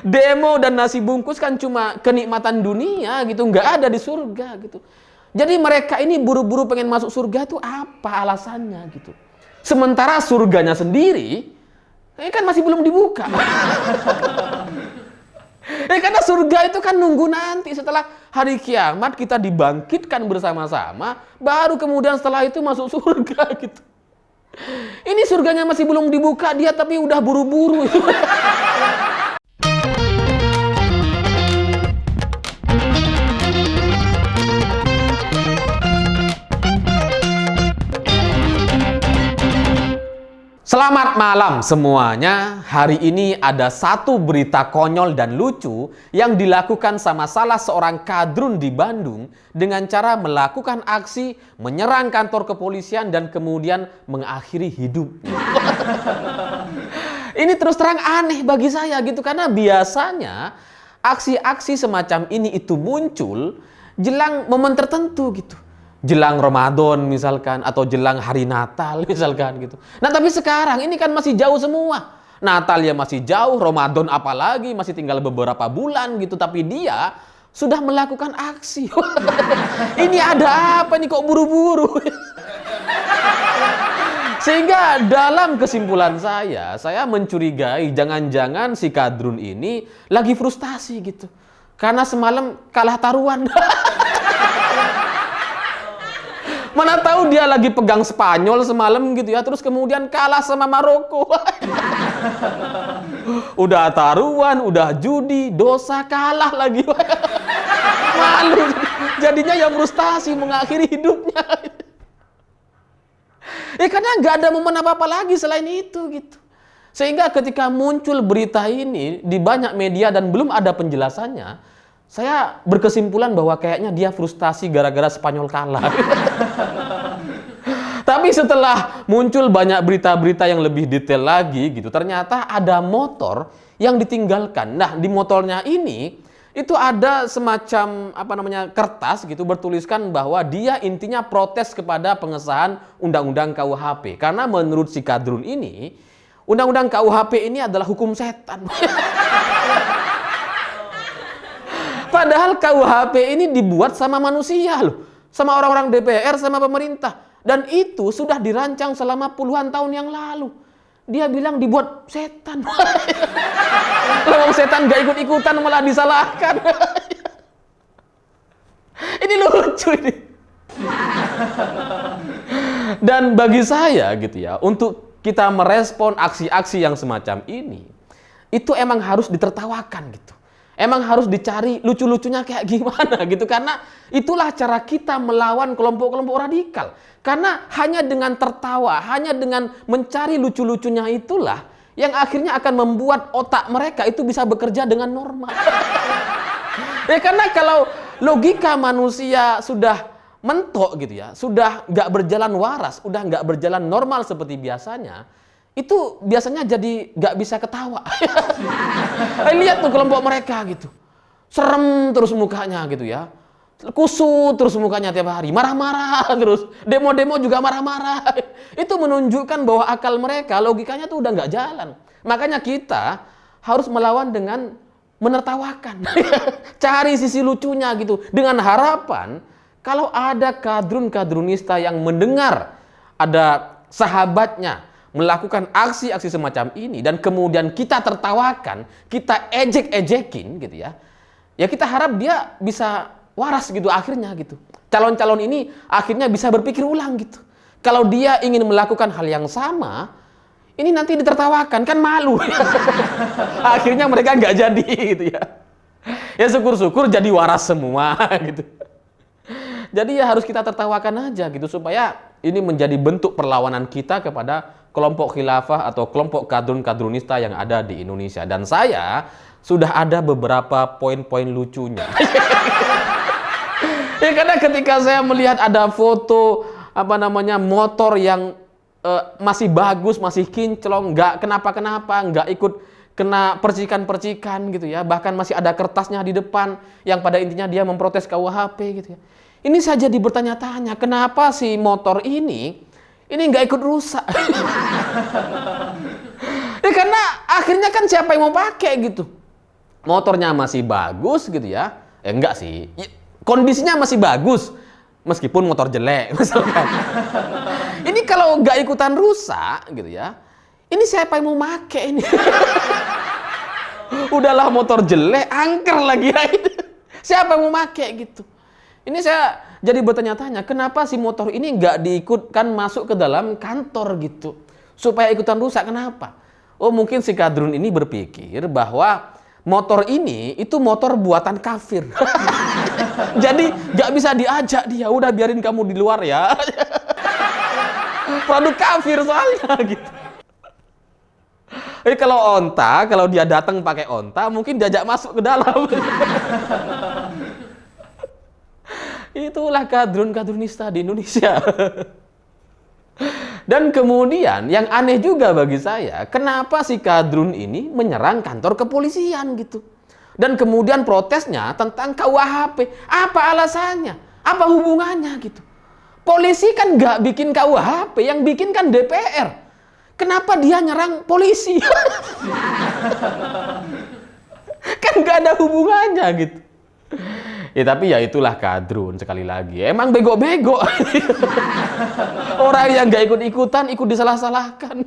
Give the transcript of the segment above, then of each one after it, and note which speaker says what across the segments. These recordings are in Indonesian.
Speaker 1: Demo dan nasi bungkus kan cuma kenikmatan dunia gitu, nggak ada di surga gitu. Jadi mereka ini buru-buru pengen masuk surga itu apa alasannya gitu. Sementara surganya sendiri kan masih belum dibuka. Karena surga itu kan nunggu nanti setelah hari kiamat kita dibangkitkan bersama-sama, baru kemudian setelah itu masuk surga gitu. Ini surganya masih belum dibuka dia tapi udah buru-buru. Selamat malam semuanya. Hari ini ada satu berita konyol dan lucu yang dilakukan sama salah seorang kadrun di Bandung dengan cara melakukan aksi menyerang kantor kepolisian dan kemudian mengakhiri hidupnya. Ini terus terang aneh bagi saya gitu, karena biasanya aksi-aksi semacam ini itu muncul jelang momen tertentu gitu. Jelang Ramadan misalkan, atau jelang hari Natal misalkan gitu. Nah tapi sekarang ini kan masih jauh semua. Natal ya masih jauh, Ramadan apalagi masih tinggal beberapa bulan gitu. Tapi dia sudah melakukan aksi. Ini ada apa nih kok buru-buru? Sehingga dalam kesimpulan saya mencurigai jangan-jangan si kadrun ini lagi frustasi gitu. Karena semalam kalah taruhan. Mana tahu dia lagi pegang Spanyol semalam gitu ya, terus kemudian kalah sama Maroko. Udah taruhan, udah judi, dosa, kalah lagi. Malu. Jadinya ya frustasi mengakhiri hidupnya. Karena nggak ada momen apa-apa lagi selain itu gitu. Sehingga ketika muncul berita ini di banyak media dan belum ada penjelasannya, saya berkesimpulan bahwa kayaknya dia frustasi gara-gara Spanyol kalah. Tapi setelah muncul banyak berita-berita yang lebih detail lagi gitu, ternyata ada motor yang ditinggalkan. Nah, di motornya ini itu ada semacam kertas gitu bertuliskan bahwa dia intinya protes kepada pengesahan Undang-Undang KUHP. Karena menurut si kadrun ini, Undang-Undang KUHP ini adalah hukum setan. Padahal KUHP ini dibuat sama manusia loh, sama orang-orang DPR, sama pemerintah. Dan itu sudah dirancang selama puluhan tahun yang lalu. Dia bilang dibuat setan. Kalau setan gak ikut-ikutan malah disalahkan. Ini lucu ini. Dan bagi saya gitu ya, untuk kita merespon aksi-aksi yang semacam ini, itu emang harus ditertawakan gitu. Emang harus dicari lucu-lucunya kayak gimana gitu. Karena itulah cara kita melawan kelompok-kelompok radikal. Karena hanya dengan tertawa, hanya dengan mencari lucu-lucunya itulah yang akhirnya akan membuat otak mereka itu bisa bekerja dengan normal. Karena kalau logika manusia sudah mentok gitu ya, sudah nggak berjalan waras, udah nggak berjalan normal seperti biasanya, itu biasanya jadi nggak bisa ketawa. Lihat tuh kelompok mereka gitu, serem terus mukanya gitu ya, kusut terus mukanya tiap hari, marah-marah terus, demo-demo juga marah-marah. Itu menunjukkan bahwa akal mereka, logikanya tuh udah nggak jalan. Makanya kita harus melawan dengan menertawakan, cari sisi lucunya gitu, dengan harapan kalau ada kadrun-kadrunista yang mendengar ada sahabatnya melakukan aksi-aksi semacam ini dan kemudian kita tertawakan, kita ejek-ejekin gitu ya. Ya kita harap dia bisa waras gitu akhirnya gitu. Calon-calon ini akhirnya bisa berpikir ulang gitu. Kalau dia ingin melakukan hal yang sama, ini nanti ditertawakan, kan malu. Akhirnya mereka nggak jadi gitu ya. Ya syukur-syukur jadi waras semua gitu. Jadi ya harus kita tertawakan aja gitu supaya ini menjadi bentuk perlawanan kita kepada kelompok khilafah atau kelompok kadrun-kadrunista yang ada di Indonesia. Dan saya sudah ada beberapa poin-poin lucunya. Karena ketika saya melihat ada foto motor yang masih bagus, masih kinclong, nggak kenapa-kenapa, nggak ikut kena percikan-percikan gitu ya. Bahkan masih ada kertasnya di depan yang pada intinya dia memprotes KUHP gitu ya. Ini saya jadi bertanya-tanya, kenapa si motor ini nggak ikut rusak? Karena akhirnya kan siapa yang mau pakai gitu? motornya masih bagus gitu ya. Enggak sih. Kondisinya masih bagus. Meskipun motor jelek misalkan. Ini kalau nggak ikutan rusak gitu ya. Ini siapa yang mau make ini? Udahlah motor jelek, angker lagi ya. Siapa yang mau make gitu? Ini saya jadi bertanya-tanya, kenapa si motor ini nggak diikutkan masuk ke dalam kantor gitu? Supaya ikutan rusak, kenapa? Oh mungkin si Kadrun ini berpikir bahwa motor ini itu motor buatan kafir. Jadi nggak bisa diajak dia, udah biarin kamu di luar ya. Produk kafir soalnya gitu. Jadi kalau dia datang pakai onta, mungkin diajak masuk ke dalam. Itulah kadrun-kadrunista di Indonesia. Dan kemudian yang aneh juga bagi saya, kenapa si kadrun ini menyerang kantor kepolisian gitu. Dan kemudian protesnya tentang KUHP. Apa alasannya? Apa hubungannya gitu? Polisi kan nggak bikin KUHP, yang bikin kan DPR. Kenapa dia nyerang polisi? Kan nggak ada hubungannya gitu. Ya tapi ya itulah kadrun sekali lagi. Emang bego-bego. Orang yang nggak ikut-ikutan, ikut disalah-salahkan.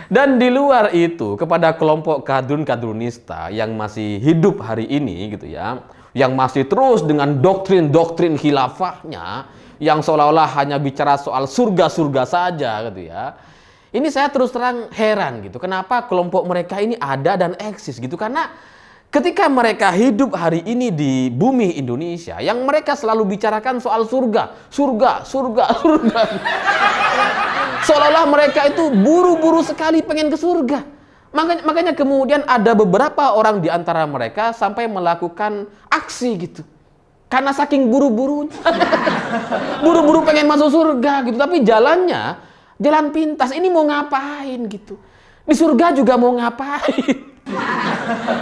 Speaker 1: Dan di luar itu, kepada kelompok kadrun-kadrunista yang masih hidup hari ini gitu ya, yang masih terus dengan doktrin-doktrin khilafahnya, yang seolah-olah hanya bicara soal surga-surga saja gitu ya. Ini saya terus terang heran gitu, kenapa kelompok mereka ini ada dan eksis gitu. Karena ketika mereka hidup hari ini di bumi Indonesia, yang mereka selalu bicarakan soal surga, surga, surga, surga. Seolah-olah mereka itu buru-buru sekali pengen ke surga. Makanya kemudian ada beberapa orang di antara mereka sampai melakukan aksi gitu. Karena saking buru-burunya. Buru-buru pengen masuk surga gitu. Tapi jalannya, jalan pintas. Ini mau ngapain gitu. Di surga juga mau ngapain.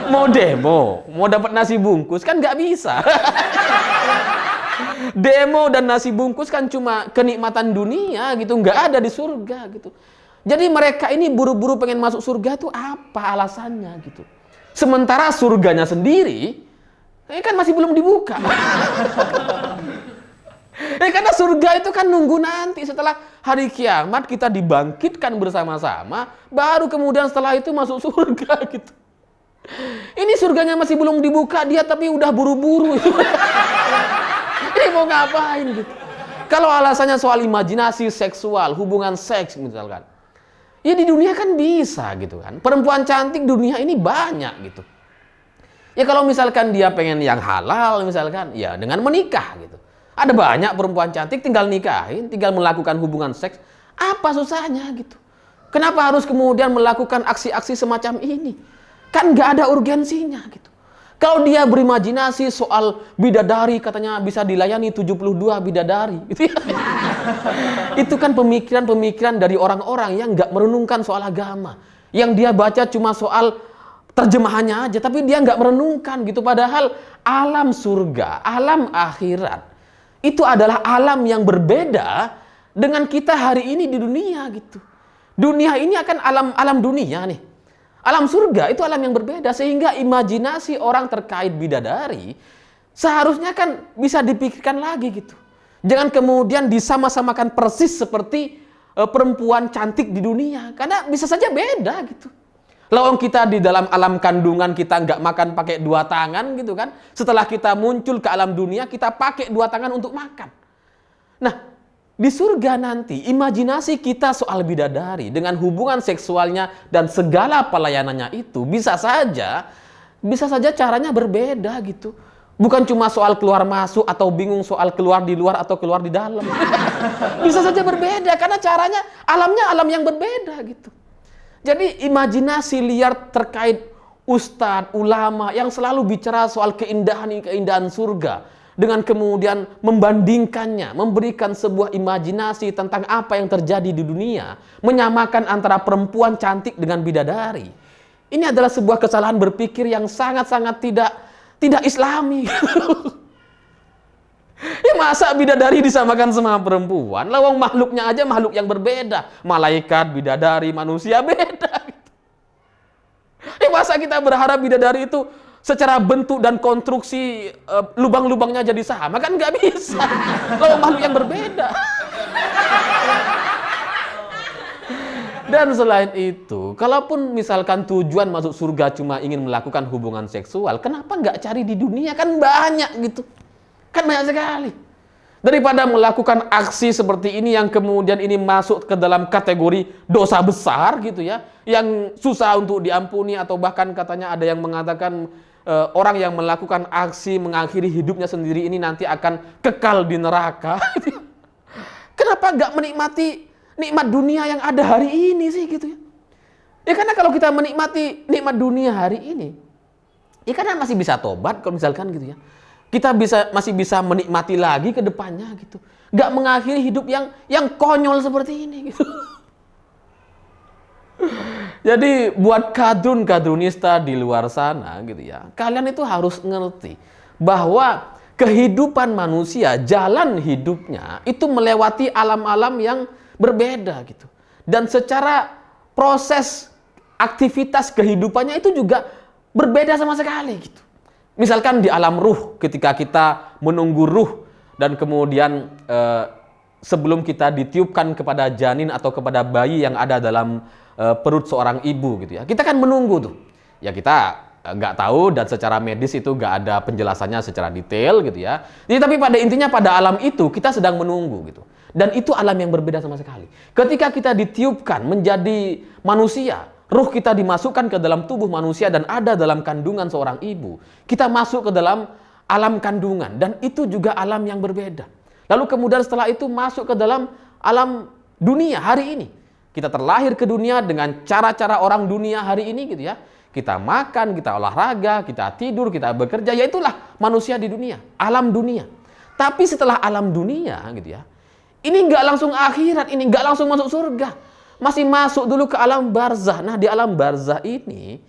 Speaker 1: Mau demo, mau dapat nasi bungkus kan nggak bisa. Demo dan nasi bungkus kan cuma kenikmatan dunia gitu, nggak ada di surga gitu. Jadi mereka ini buru-buru pengen masuk surga tuh apa alasannya gitu. Sementara surganya sendiri kan masih belum dibuka. Karena surga itu kan nunggu nanti setelah hari kiamat kita dibangkitkan bersama-sama, baru kemudian setelah itu masuk surga gitu. Ini surganya masih belum dibuka, dia tapi udah buru-buru. Ini mau ngapain gitu? Kalau alasannya soal imajinasi seksual, hubungan seks misalkan, ya di dunia kan bisa gitu kan. Perempuan cantik dunia ini banyak gitu. Ya kalau misalkan dia pengen yang halal misalkan, ya dengan menikah gitu. Ada banyak perempuan cantik tinggal nikahin, tinggal melakukan hubungan seks. Apa susahnya gitu? Kenapa harus kemudian melakukan aksi-aksi semacam ini? Kan nggak ada urgensinya gitu. Kalau dia berimajinasi soal bidadari, katanya bisa dilayani 72 bidadari. Gitu ya. Itu kan pemikiran-pemikiran dari orang-orang yang nggak merenungkan soal agama. Yang dia baca cuma soal terjemahannya aja, tapi dia nggak merenungkan gitu. Padahal alam surga, alam akhirat, itu adalah alam yang berbeda dengan kita hari ini di dunia gitu. Dunia ini akan alam dunia nih. Alam surga itu alam yang berbeda, sehingga imajinasi orang terkait bidadari seharusnya kan bisa dipikirkan lagi gitu. Jangan kemudian disama-samakan persis seperti perempuan cantik di dunia, karena bisa saja beda gitu. Lawang kita di dalam alam kandungan kita nggak makan pakai dua tangan gitu kan. Setelah kita muncul ke alam dunia, kita pakai dua tangan untuk makan. Nah, di surga nanti, imajinasi kita soal bidadari dengan hubungan seksualnya dan segala pelayanannya itu bisa saja caranya berbeda gitu. Bukan cuma soal keluar masuk atau bingung soal keluar di luar atau keluar di dalam. Bisa saja berbeda karena caranya alamnya alam yang berbeda gitu. Jadi imajinasi liar terkait ustadz, ulama yang selalu bicara soal keindahan surga dengan kemudian membandingkannya, memberikan sebuah imajinasi tentang apa yang terjadi di dunia, menyamakan antara perempuan cantik dengan bidadari. Ini adalah sebuah kesalahan berpikir yang sangat-sangat tidak islami. Ya masa bidadari disamakan sama perempuan? Lawang makhluknya aja makhluk yang berbeda. Malaikat, bidadari, manusia beda. Masa kita berharap bidadari itu secara bentuk dan konstruksi lubang-lubangnya jadi sama? Kan nggak bisa. Kalau makhluk yang berbeda. Dan selain itu, kalaupun misalkan tujuan masuk surga cuma ingin melakukan hubungan seksual, kenapa nggak cari di dunia? Kan banyak gitu. Kan banyak sekali. Daripada melakukan aksi seperti ini yang kemudian ini masuk ke dalam kategori dosa besar gitu ya, yang susah untuk diampuni, atau bahkan katanya ada yang mengatakan orang yang melakukan aksi mengakhiri hidupnya sendiri ini nanti akan kekal di neraka. Kenapa nggak menikmati nikmat dunia yang ada hari ini sih gitu ya? Ya karena kalau kita menikmati nikmat dunia hari ini, ya karena masih bisa tobat kalau misalkan gitu ya. Kita masih bisa menikmati lagi ke depannya gitu. Nggak mengakhiri hidup yang konyol seperti ini gitu. Jadi buat kadrun-kadrunista di luar sana gitu ya, kalian itu harus ngerti bahwa kehidupan manusia, jalan hidupnya itu melewati alam-alam yang berbeda gitu. Dan secara proses aktivitas kehidupannya itu juga berbeda sama sekali gitu. Misalkan di alam ruh, ketika kita menunggu ruh dan kemudian sebelum kita ditiupkan kepada janin atau kepada bayi yang ada dalam perut seorang ibu gitu ya, kita kan menunggu tuh. Ya kita nggak tahu dan secara medis itu nggak ada penjelasannya secara detail gitu ya. Jadi tapi pada intinya pada alam itu kita sedang menunggu gitu. Dan itu alam yang berbeda sama sekali. Ketika kita ditiupkan menjadi manusia, ruh kita dimasukkan ke dalam tubuh manusia dan ada dalam kandungan seorang ibu. Kita masuk ke dalam alam kandungan dan itu juga alam yang berbeda. Lalu kemudian setelah itu masuk ke dalam alam dunia hari ini. Kita terlahir ke dunia dengan cara-cara orang dunia hari ini gitu ya. Kita makan, kita olahraga, kita tidur, kita bekerja. Ya itulah manusia di dunia, alam dunia. Tapi setelah alam dunia gitu ya, ini nggak langsung akhirat, ini nggak langsung masuk surga. Masih masuk dulu ke alam barzah. Nah, di alam barzah ini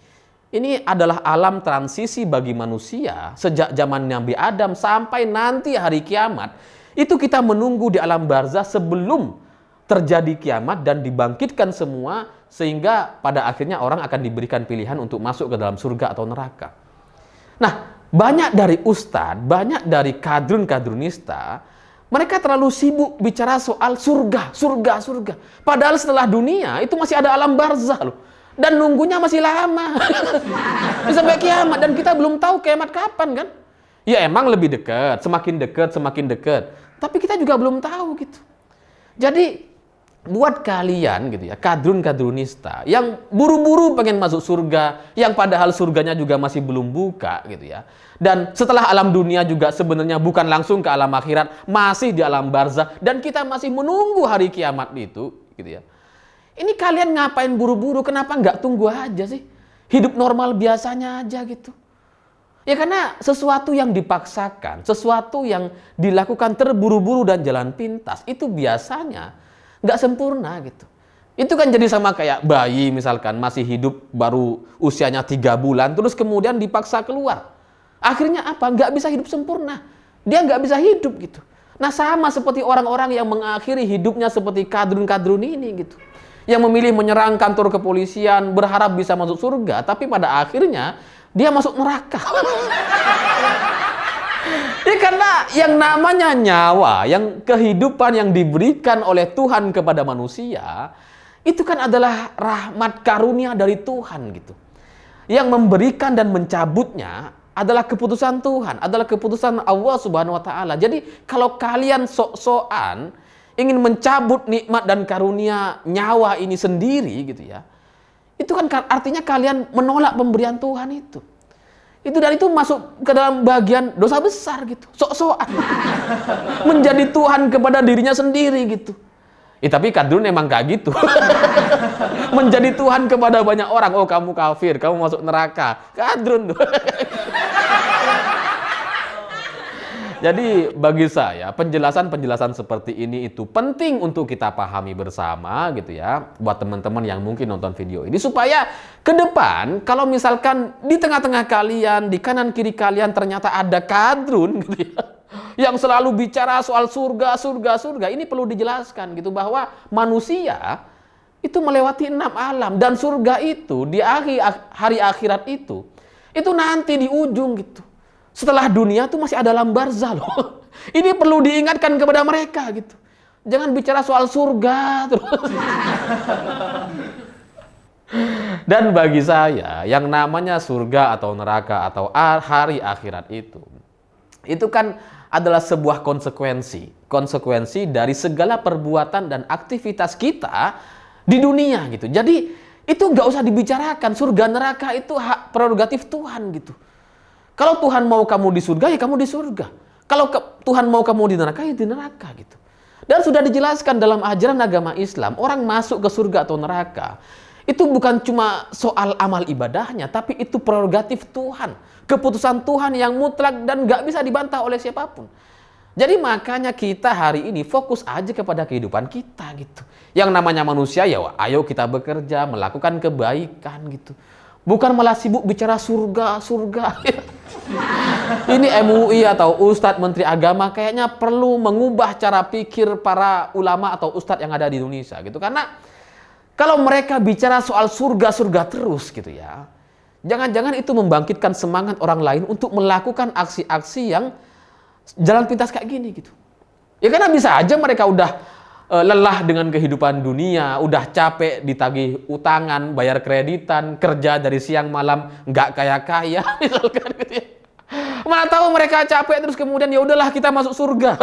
Speaker 1: adalah alam transisi bagi manusia sejak zaman Nabi Adam sampai nanti hari kiamat. Itu kita menunggu di alam barzah sebelum terjadi kiamat dan dibangkitkan semua sehingga pada akhirnya orang akan diberikan pilihan untuk masuk ke dalam surga atau neraka. Nah, banyak dari ustadz, banyak dari kadrun-kadrunista, mereka terlalu sibuk bicara soal surga. Padahal setelah dunia itu masih ada alam barzah loh. Dan nunggunya masih lama. Sampai kiamat dan kita belum tahu kiamat kapan kan. Ya emang lebih dekat, semakin dekat. Tapi kita juga belum tahu gitu. Jadi buat kalian gitu ya, kadrun-kadrunista yang buru-buru pengen masuk surga, yang padahal surganya juga masih belum buka gitu ya. Dan setelah alam dunia juga sebenarnya bukan langsung ke alam akhirat, masih di alam barzah dan kita masih menunggu hari kiamat itu gitu ya. Ini kalian ngapain buru-buru? Kenapa nggak tunggu aja sih? Hidup normal biasanya aja gitu. Ya karena sesuatu yang dipaksakan, sesuatu yang dilakukan terburu-buru dan jalan pintas itu biasanya nggak sempurna gitu. Itu kan jadi sama kayak bayi misalkan masih hidup baru usianya 3 bulan terus kemudian dipaksa keluar. Akhirnya apa? Nggak bisa hidup sempurna. Dia nggak bisa hidup gitu. Nah sama seperti orang-orang yang mengakhiri hidupnya seperti kadrun-kadrun ini gitu. Yang memilih menyerang kantor kepolisian berharap bisa masuk surga tapi pada akhirnya dia masuk neraka. Ya karena yang namanya nyawa, yang kehidupan yang diberikan oleh Tuhan kepada manusia, itu kan adalah rahmat karunia dari Tuhan gitu. Yang memberikan dan mencabutnya adalah keputusan Tuhan, adalah keputusan Allah Subhanahu wa taala. Jadi kalau kalian sok-sokan ingin mencabut nikmat dan karunia nyawa ini sendiri gitu ya. Itu kan artinya kalian menolak pemberian Tuhan itu. Itu dan itu masuk ke dalam bagian dosa besar gitu. Sok-sokan. Menjadi Tuhan kepada dirinya sendiri gitu. Tapi kadrun emang kayak gitu. Menjadi Tuhan kepada banyak orang. Oh kamu kafir, kamu masuk neraka. Kadrun tuh. Jadi bagi saya penjelasan-penjelasan seperti ini itu penting untuk kita pahami bersama gitu ya. Buat teman-teman yang mungkin nonton video ini supaya ke depan kalau misalkan di tengah-tengah kalian, di kanan kiri kalian ternyata ada kadrun gitu ya. Yang selalu bicara soal surga, ini perlu dijelaskan gitu bahwa manusia itu melewati 6 alam, dan surga itu di hari akhirat itu nanti di ujung gitu. Setelah dunia tuh masih ada alam barzah loh. Ini perlu diingatkan kepada mereka gitu. Jangan bicara soal surga terus. Dan bagi saya, yang namanya surga atau neraka atau hari akhirat itu kan adalah sebuah konsekuensi dari segala perbuatan dan aktivitas kita di dunia gitu. Jadi itu nggak usah dibicarakan, surga neraka itu hak prerogatif Tuhan gitu. Kalau Tuhan mau kamu di surga, ya kamu di surga. Kalau Tuhan mau kamu di neraka, ya di neraka gitu. Dan sudah dijelaskan dalam ajaran agama Islam, orang masuk ke surga atau neraka itu bukan cuma soal amal ibadahnya, tapi itu prerogatif Tuhan, keputusan Tuhan yang mutlak dan nggak bisa dibantah oleh siapapun. Jadi makanya kita hari ini fokus aja kepada kehidupan kita gitu. Yang namanya manusia ya ayo kita bekerja, melakukan kebaikan gitu. Bukan malah sibuk bicara surga. Ini MUI atau Ustadz Menteri Agama kayaknya perlu mengubah cara pikir para ulama atau ustadz yang ada di Indonesia gitu. Karena kalau mereka bicara soal surga terus gitu ya, jangan-jangan itu membangkitkan semangat orang lain untuk melakukan aksi-aksi yang jalan pintas kayak gini gitu. Ya karena bisa aja mereka udah lelah dengan kehidupan dunia, udah capek ditagih utangan, bayar kreditan, kerja dari siang malam nggak kaya-kaya misalkan gitu ya. Mana tahu mereka capek terus kemudian ya udahlah kita masuk surga.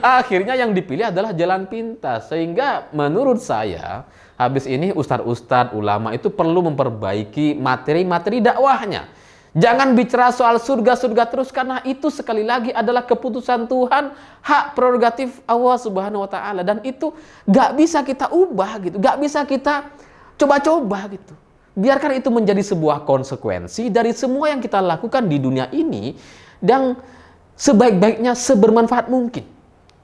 Speaker 1: Akhirnya yang dipilih adalah jalan pintas. Sehingga menurut saya habis ini ustadz-ustadz ulama itu perlu memperbaiki materi-materi dakwahnya. Jangan bicara soal surga terus, karena itu sekali lagi adalah keputusan Tuhan, hak prerogatif Allah Subhanahu wa taala, dan itu gak bisa kita ubah gitu, gak bisa kita coba-coba gitu. Biarkan itu menjadi sebuah konsekuensi dari semua yang kita lakukan di dunia ini, dan sebaik-baiknya sebermanfaat mungkin.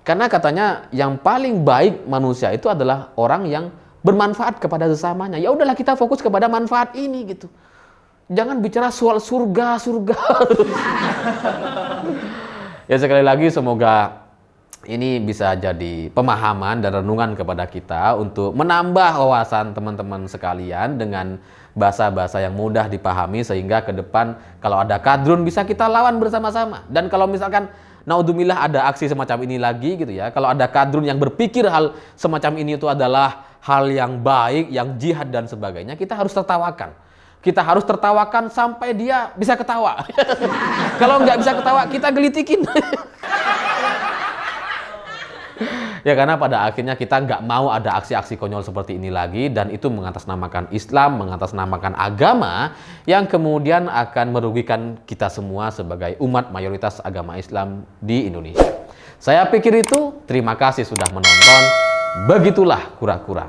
Speaker 1: Karena katanya yang paling baik manusia itu adalah orang yang bermanfaat kepada sesamanya. Ya udahlah kita fokus kepada manfaat ini gitu. Jangan bicara soal surga. Ya sekali lagi semoga ini bisa jadi pemahaman dan renungan kepada kita untuk menambah wawasan teman-teman sekalian dengan bahasa-bahasa yang mudah dipahami, sehingga ke depan kalau ada kadrun bisa kita lawan bersama-sama. Dan kalau misalkan naudzubillah ada aksi semacam ini lagi gitu ya, kalau ada kadrun yang berpikir hal semacam ini itu adalah hal yang baik, yang jihad dan sebagainya, kita harus tertawakan. Kita harus tertawakan sampai dia bisa ketawa. Kalau nggak bisa ketawa, kita gelitikin. Ya karena pada akhirnya kita nggak mau ada aksi-aksi konyol seperti ini lagi, dan itu mengatasnamakan Islam, mengatasnamakan agama yang kemudian akan merugikan kita semua sebagai umat mayoritas agama Islam di Indonesia. Saya pikir itu. Terima kasih sudah menonton. Begitulah kura-kura.